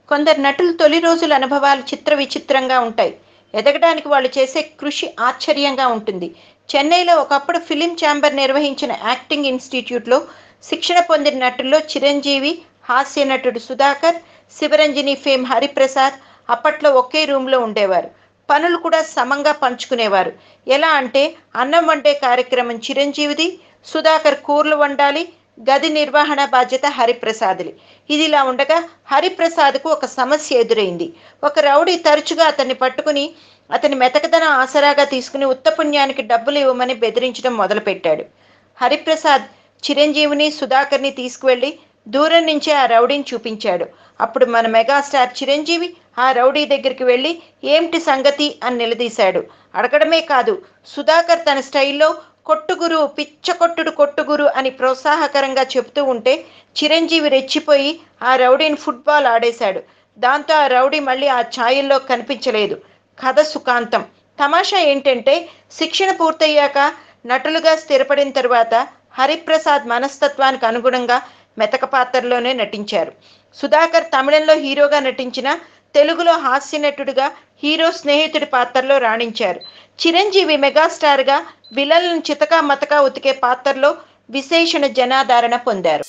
కొందరు నటులు తొలి రోజుల అనుభవాలు చిత్ర విచిత్రంగా ఉంటాయి. ఎదగడానికి వాళ్ళు చేసే కృషి ఆశ్చర్యంగా ఉంటుంది. చెన్నైలో ఒకప్పుడు ఫిలిం ఛాంబర్ నిర్వహించిన యాక్టింగ్ ఇన్స్టిట్యూట్లో శిక్షణ పొందిన నటుల్లో చిరంజీవి, హాస్య నటుడు సుధాకర్, శివరంజని ఫేమ్ హరిప్రసాద్ అప్పట్లో ఒకే రూమ్లో ఉండేవారు. పనులు కూడా సమంగా పంచుకునేవారు. ఎలా అంటే అన్నం వండే కార్యక్రమం చిరంజీవిది, సుధాకర్ కూరలు వండాలి, గది నిర్వహణ బాధ్యత హరిప్రసాద్‌ది. ఇదిలా ఉండగా హరిప్రసాద్‌కు ఒక సమస్య ఎదురైంది. ఒక రౌడీ తరచుగా అతన్ని పట్టుకుని అతని మెతకదనం ఆసరాగా తీసుకుని ఉత్తపుణ్యానికి డబ్బులు ఇవ్వమని బెదిరించడం మొదలుపెట్టాడు. హరిప్రసాద్ చిరంజీవిని, సుధాకర్‌ని తీసుకువెళ్ళి దూరం నుంచే ఆ రౌడీని చూపించాడు. అప్పుడు మన మెగాస్టార్ చిరంజీవి ఆ రౌడీ దగ్గరికి వెళ్ళి ఏమిటి సంగతి అని నిలదీశాడు. అడగడమే కాదు, సుధాకర్ తన స్టైల్లో కొట్టుగురు, పిచ్చ కొట్టుడు కొట్టుగురు అని ప్రోత్సాహకరంగా చెబుతూ ఉంటే చిరంజీవి రెచ్చిపోయి ఆ రౌడీని ఫుట్బాల్ ఆడేశాడు. దాంతో ఆ రౌడీ మళ్ళీ ఆ ఛాయల్లో కనిపించలేదు. కథ సుఖాంతం. తమాషా ఏంటంటే శిక్షణ పూర్తయ్యాక నటులుగా స్థిరపడిన తరువాత హరిప్రసాద్ మనస్తత్వానికి అనుగుణంగా మెతక పాత్రలోనే నటించారు. సుధాకర్ తమిళంలో హీరోగా నటించిన తెలుగులో హాస్య నటుడిగా హీరో స్నేహితుడి పాత్రలో రాణించారు. చిరంజీవి మెగాస్టార్గా విలన్లను చితకా మతకా ఉతికే పాత్రలో విశేషణ జనాదరణ పొందారు.